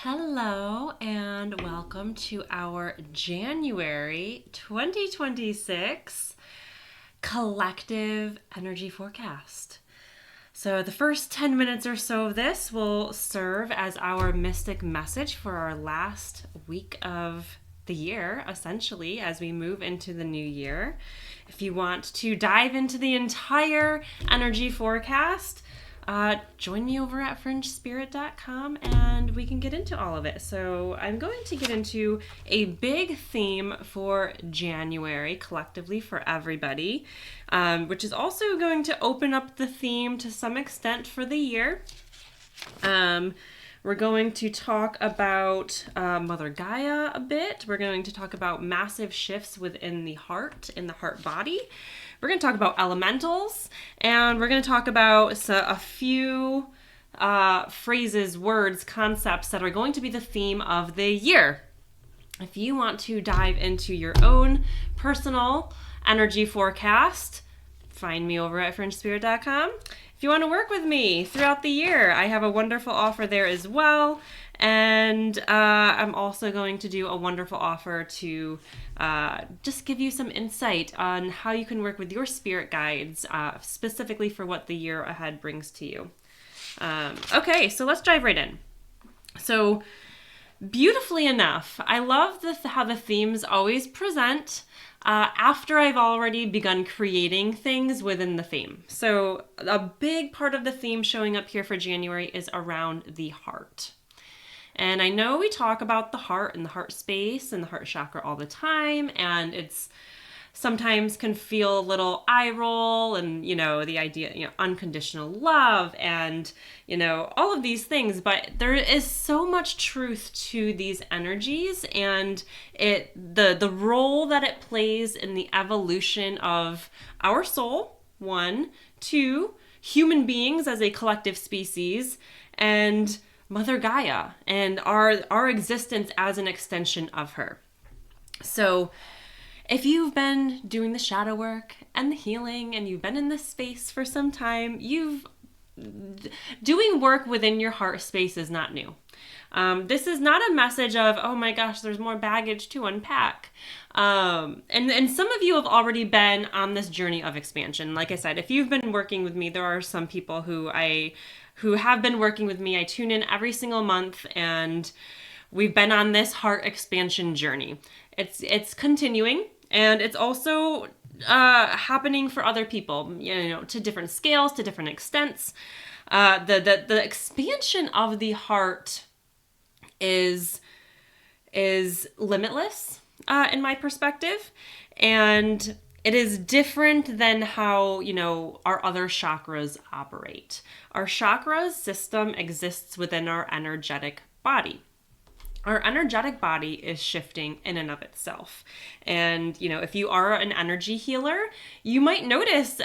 Hello and welcome to our January 2026 collective energy forecast. So, the first 10 minutes or so of this will serve as our mystic message for our last week of the year, essentially, as we move into the new year. If you want to dive into the entire energy forecast, join me over at fringespirit.com and we can get into all of it. So I'm going to get into a big theme for January collectively for everybody, which is also going to open up the theme to some extent for the year. We're going to talk about Mother Gaia a bit. We're going to talk about massive shifts within the heart, in the heart body. We're going to talk about elementals, and we're going to talk about a few phrases, words, concepts that are going to be the theme of the year. If you want to dive into your own personal energy forecast, find me over at fringespirit.com. If you want to work with me throughout the year, I have a wonderful offer there as well. And I'm also going to do a wonderful offer to just give you some insight on how you can work with your spirit guides, specifically for what the year ahead brings to you. Okay, so let's dive right in. So, beautifully enough, I love how the themes always present after I've already begun creating things within the theme. So a big part of the theme showing up here for January is around the heart. And I know we talk about the heart and the heart space and the heart chakra all the time, and it's sometimes can feel a little eye roll and, the idea, unconditional love and, all of these things. But there is so much truth to these energies and the role that it plays in the evolution of our soul, one, two, human beings as a collective species, and Mother Gaia and our existence as an extension of her. So, if you've been doing the shadow work and the healing and you've been in this space for some time, doing work within your heart space is not new. This is not a message of, oh my gosh, there's more baggage to unpack. And some of you have already been on this journey of expansion. Like I said, if you've been working with me, there are some people who have been working with me. I tune in every single month and we've been on this heart expansion journey. It's continuing. And it's also happening for other people, to different scales, to different extents. The expansion of the heart is limitless in my perspective, and it is different than how our other chakras operate. Our chakras system exists within our energetic body. Our energetic body is shifting in and of itself. And, if you are an energy healer, you might notice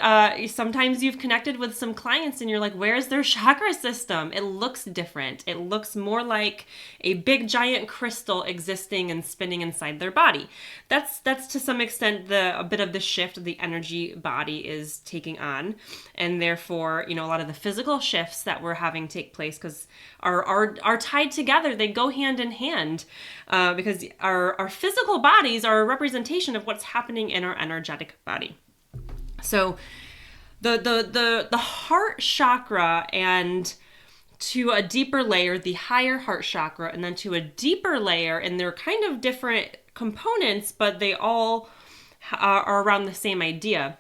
sometimes you've connected with some clients and you're like, where's their chakra system? It looks different. It looks more like a big giant crystal existing and spinning inside their body. That's to some extent a bit of the shift the energy body is taking on. And therefore, a lot of the physical shifts that we're having take place because are tied together. They go hand in hand because our physical bodies are a representation of what's happening in our energetic body. So the heart chakra, and to a deeper layer, the higher heart chakra, and then to a deeper layer, and they're kind of different components, but they all are around the same idea.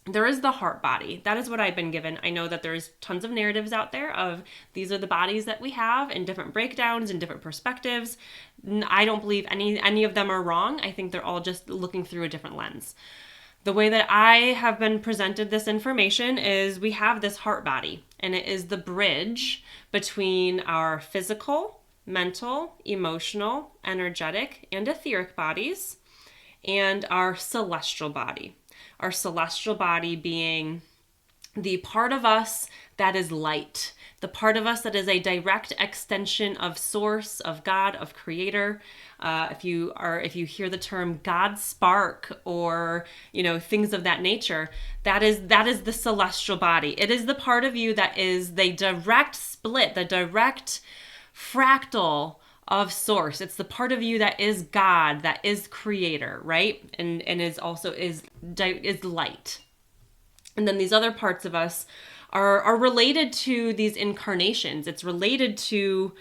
There is the heart body. That is what I've been given. I know that there's tons of narratives out there of these are the bodies that we have and different breakdowns and different perspectives. I don't believe any of them are wrong. I think they're all just looking through a different lens. The way that I have been presented this information is we have this heart body, and it is the bridge between our physical, mental, emotional, energetic, and etheric bodies and our celestial body. Our celestial body being the part of us that is light, the part of us that is a direct extension of source, of God, of creator. If you hear the term God spark or, things of that nature, that is the celestial body. It is the part of you that is the direct split, the direct fractal of source. It's the part of you that is God, that is creator, right? And is also is light. And then these other parts of us are related to these incarnations. It's related to,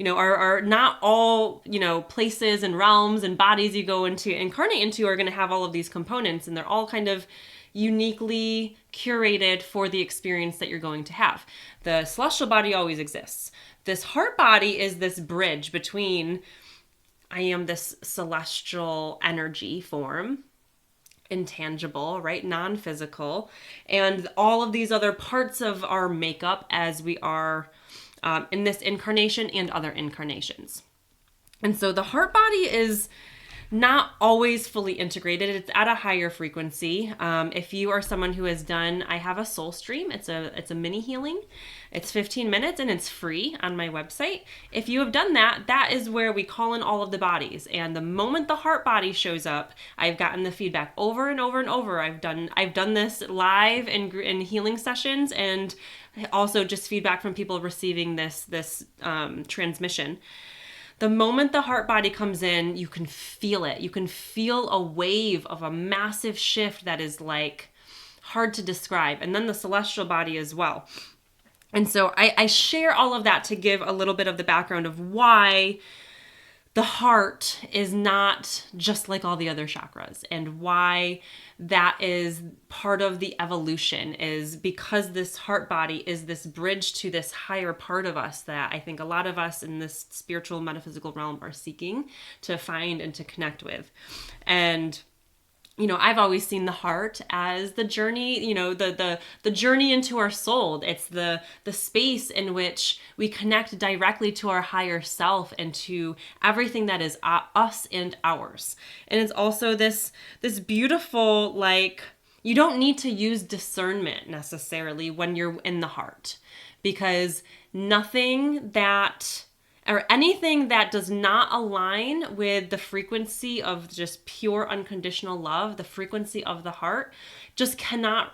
are not all, places and realms and bodies you go into, incarnate into, are going to have all of these components, and they're all kind of uniquely curated for the experience that you're going to have. The celestial body always exists. This heart body is this bridge between I am this celestial energy form, intangible, right? Non-physical, and all of these other parts of our makeup as we are in this incarnation and other incarnations. And so the heart body is not always fully integrated. It's at a higher frequency. If you are someone who has done, I have a soul stream. It's a mini healing. It's 15 minutes and it's free on my website. If you have done that, that is where we call in all of the bodies. And the moment the heart body shows up, I've gotten the feedback over and over and over. I've done this live in healing sessions, and also just feedback from people receiving this transmission. The moment the heart body comes in, you can feel it. You can feel a wave of a massive shift that is like hard to describe. And then the celestial body as well. And so I share all of that to give a little bit of the background of why the heart is not just like all the other chakras, and why that is part of the evolution, is because this heart body is this bridge to this higher part of us that I think a lot of us in this spiritual metaphysical realm are seeking to find and to connect with. And I've always seen the heart as the journey, the journey into our soul. It's the space in which we connect directly to our higher self and to everything that is us and ours. And it's also this beautiful, like, you don't need to use discernment necessarily when you're in the heart, because anything that does not align with the frequency of just pure unconditional love, the frequency of the heart, just cannot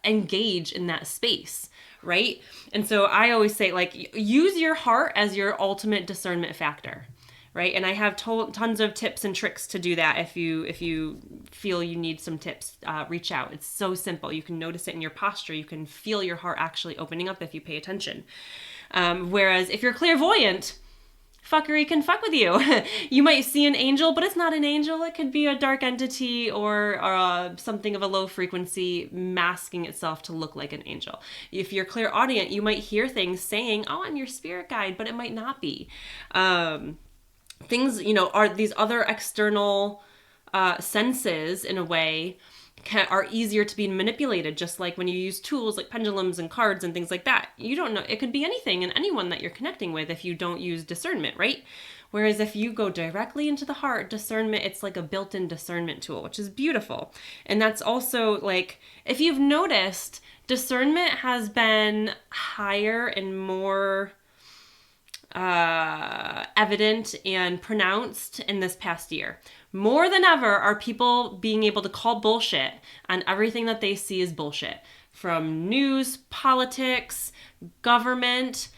engage in that space, right? And so I always say, like, use your heart as your ultimate discernment factor, right? And I have tons of tips and tricks to do that. If you feel you need some tips, reach out. It's so simple. You can notice it in your posture. You can feel your heart actually opening up if you pay attention. Whereas if you're clairvoyant, fuckery can fuck with you. You might see an angel, but it's not an angel. It could be a dark entity or something of a low frequency masking itself to look like an angel. If you're clairaudient, you might hear things saying, "Oh, I'm your spirit guide," but it might not be. Things, are these other external senses in a way are easier to be manipulated, just like when you use tools like pendulums and cards and things like that. You don't know, it could be anything and anyone that you're connecting with if you don't use discernment, right? Whereas if you go directly into the heart, discernment, it's like a built-in discernment tool, which is beautiful. And that's also, like, if you've noticed, discernment has been higher and more evident and pronounced in this past year. More than ever are people being able to call bullshit on everything that they see as bullshit. From news, politics, government,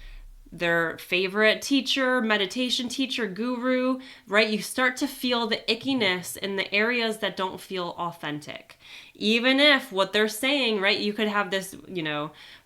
their favorite teacher, meditation teacher, guru, right? You start to feel the ickiness in the areas that don't feel authentic. Even if what they're saying, right, you could have this,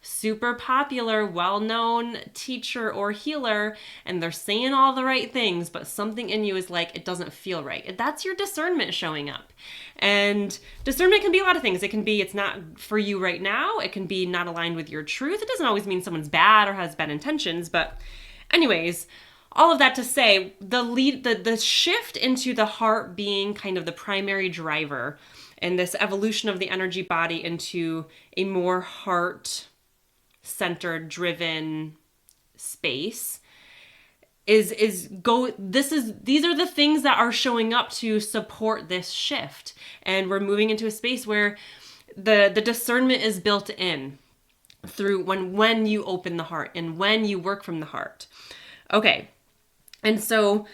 super popular, well-known teacher or healer, and they're saying all the right things, but something in you is like, it doesn't feel right. That's your discernment showing up. And discernment can be a lot of things. It can be, it's not for you right now. It can be not aligned with your truth. It doesn't always mean someone's bad or has bad intentions, but anyways, all of that to say, the shift into the heart being kind of the primary driver, and this evolution of the energy body into a more heart-centered, driven space these are the things that are showing up to support this shift. And we're moving into a space where the discernment is built in through when you open the heart and when you work from the heart. Okay. And so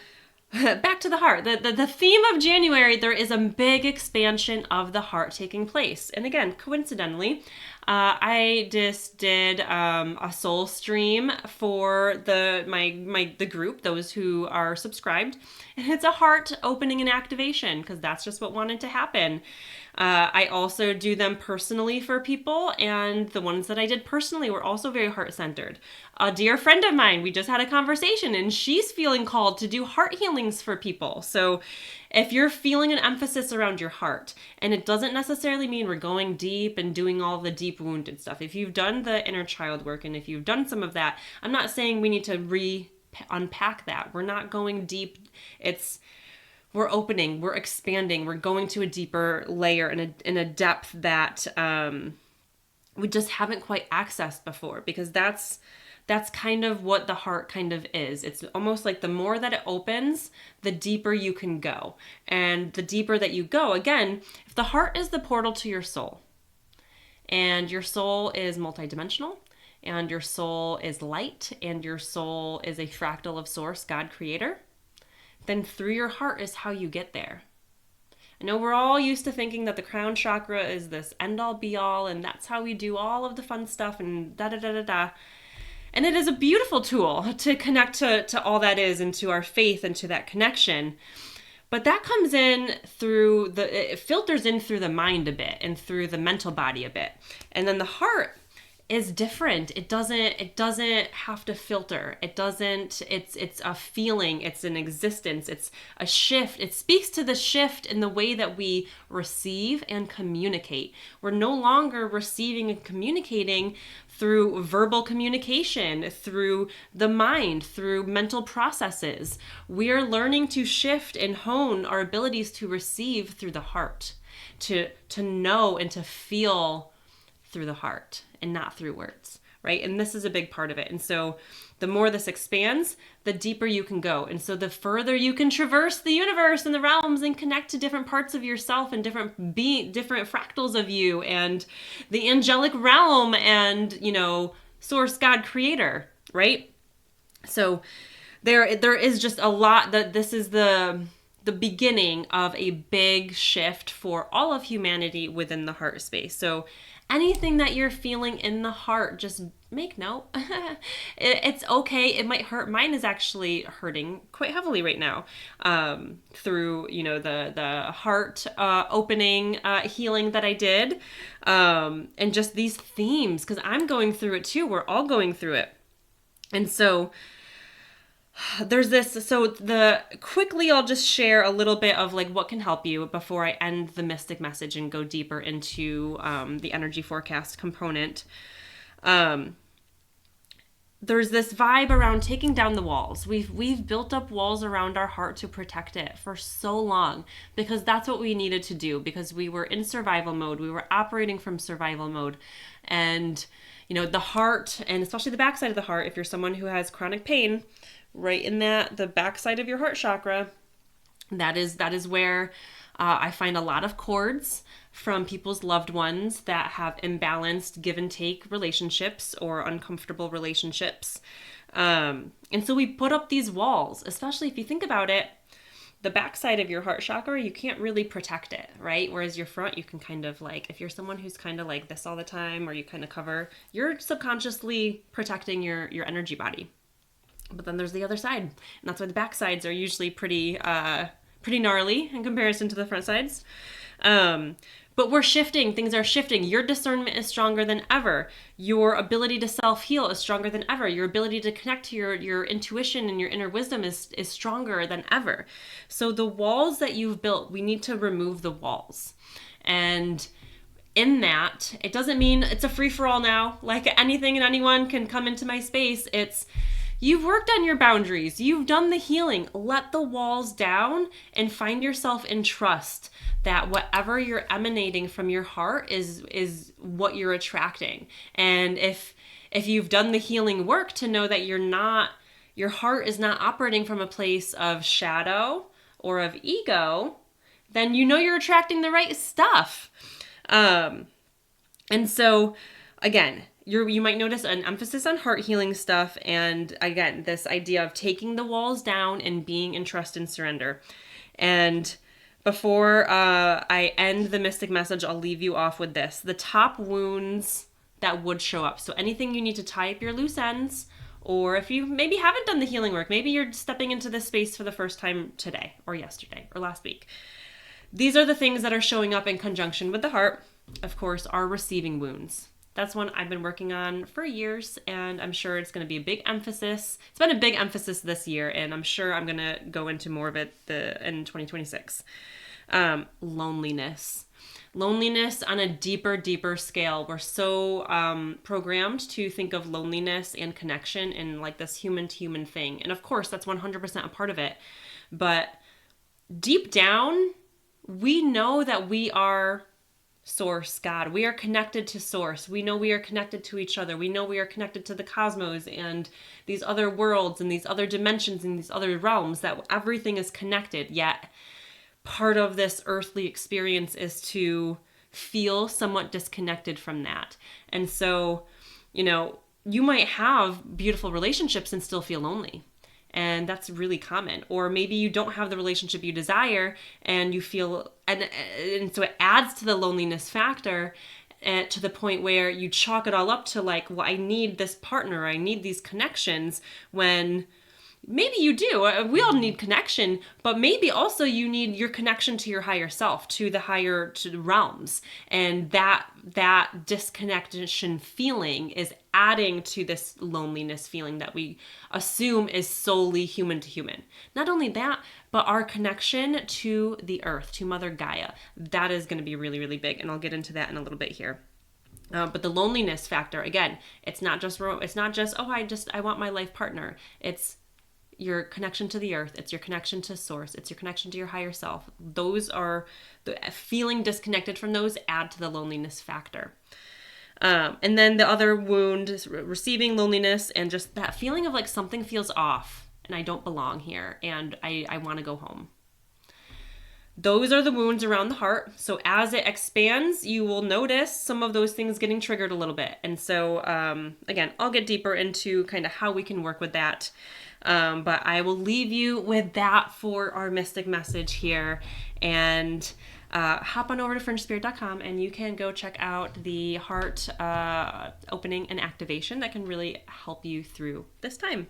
back to the heart. The theme of January, there is a big expansion of the heart taking place. And again, coincidentally, I just did a soul stream for the group, those who are subscribed, and it's a heart opening and activation because that's just what wanted to happen. I also do them personally for people, and the ones that I did personally were also very heart-centered. A dear friend of mine, we just had a conversation, and she's feeling called to do heart healings for people. So if you're feeling an emphasis around your heart, and it doesn't necessarily mean we're going deep and doing all the deep wounded stuff. If you've done the inner child work, and if you've done some of that, I'm not saying we need to unpack that. We're not going deep. We're opening, we're expanding, we're going to a deeper layer and a depth that we just haven't quite accessed before, because that's kind of what the heart kind of is. It's almost like the more that it opens, the deeper you can go. And the deeper that you go, again, if the heart is the portal to your soul, and your soul is multidimensional, and your soul is light, and your soul is a fractal of Source, God Creator, then through your heart is how you get there. I know we're all used to thinking that the crown chakra is this end-all be-all, and that's how we do all of the fun stuff and da-da-da-da-da. And it is a beautiful tool to connect to all that is, and to our faith and to that connection. But that comes in through it filters in through the mind a bit and through the mental body a bit. And then the heart is different. It doesn't have to filter. It's a feeling, it's an existence, it's a shift. It speaks to the shift in the way that we receive and communicate. We're no longer receiving and communicating through verbal communication, through the mind, through mental processes. We're learning to shift and hone our abilities to receive through the heart, to know and to feel through the heart and not through words, right? And this is a big part of it. And so the more this expands, the deeper you can go. And so the further you can traverse the universe and the realms and connect to different parts of yourself and different fractals of you and the angelic realm and, Source, God, Creator, right? So there is just a lot that this is the beginning of a big shift for all of humanity within the heart space. So anything that you're feeling in the heart, just make note. It's okay. It might hurt. Mine is actually hurting quite heavily right now through, the heart opening healing that I did. And just these themes, because I'm going through it too. We're all going through it. And so there's this, quickly I'll just share a little bit of like what can help you before I end the mystic message and go deeper into the energy forecast component. There's this vibe around taking down the walls. We've built up walls around our heart to protect it for so long because that's what we needed to do, because we were in survival mode. We were operating from survival mode. And, the heart, and especially the backside of the heart, if you're someone who has chronic pain, right in the backside of your heart chakra, that is where I find a lot of cords from people's loved ones that have imbalanced give and take relationships or uncomfortable relationships. And so we put up these walls, especially if you think about it, the backside of your heart chakra, you can't really protect it, right? Whereas your front, you can kind of like, if you're someone who's kind of like this all the time, or you kind of cover, you're subconsciously protecting your energy body. But then there's the other side, and that's why the back sides are usually pretty gnarly in comparison to the front sides. But we're shifting. Things are shifting. Your discernment is stronger than ever. Your ability to self-heal is stronger than ever. Your ability to connect to your intuition and your inner wisdom is stronger than ever. So the walls that you've built, we need to remove the walls. And in that, it doesn't mean it's a free-for-all now. Like anything and anyone can come into my space. You've worked on your boundaries. You've done the healing. Let the walls down and find yourself in trust that whatever you're emanating from your heart is what you're attracting. And if you've done the healing work to know that your heart is not operating from a place of shadow or of ego, then you're attracting the right stuff. And so again, you might notice an emphasis on heart healing stuff. And again, this idea of taking the walls down and being in trust and surrender. And before I end the mystic message, I'll leave you off with this. The top wounds that would show up. So anything you need to tie up your loose ends, or if you maybe haven't done the healing work, maybe you're stepping into this space for the first time today or yesterday or last week. These are the things that are showing up in conjunction with the heart, of course, are receiving wounds. That's one I've been working on for years, and I'm sure it's going to be a big emphasis. It's been a big emphasis this year, and I'm sure I'm going to go into more of it in 2026. Loneliness. Loneliness on a deeper scale. We're so programmed to think of loneliness and connection in like this human-to-human thing. And of course, that's 100% a part of it. But deep down, we know that we are Source, God. We are connected to Source. We know we are connected to each other. We know we are connected to the cosmos and these other worlds and these other dimensions and these other realms, that everything is connected. Yet part of this earthly experience is to feel somewhat disconnected from that. And so, you might have beautiful relationships and still feel lonely. And that's really common. Or maybe you don't have the relationship you desire and you feel, and so it adds to the loneliness factor, to the point where you chalk it all up to like, well, I need this partner, I need these connections, when maybe you do. We all need connection, but maybe also you need your connection to your higher self, to the realms. And that disconnection feeling is adding to this loneliness feeling that we assume is solely human to human. Not only that, but our connection to the earth, to Mother Gaia, that is going to be really, really big. And I'll get into that in a little bit here. But the loneliness factor, again, it's not just, I want my life partner. It's your connection to the earth. It's your connection to Source. It's your connection to your higher self. Those are, the feeling disconnected from those add to the loneliness factor. And then the other wound is receiving loneliness, and just that feeling of like something feels off and I don't belong here and I want to go home. Those are the wounds around the heart. So as it expands, you will notice some of those things getting triggered a little bit. And so, again, I'll get deeper into kind of how we can work with that. But I will leave you with that for our mystic message here. And hop on over to fringespirit.com and you can go check out the heart opening and activation that can really help you through this time.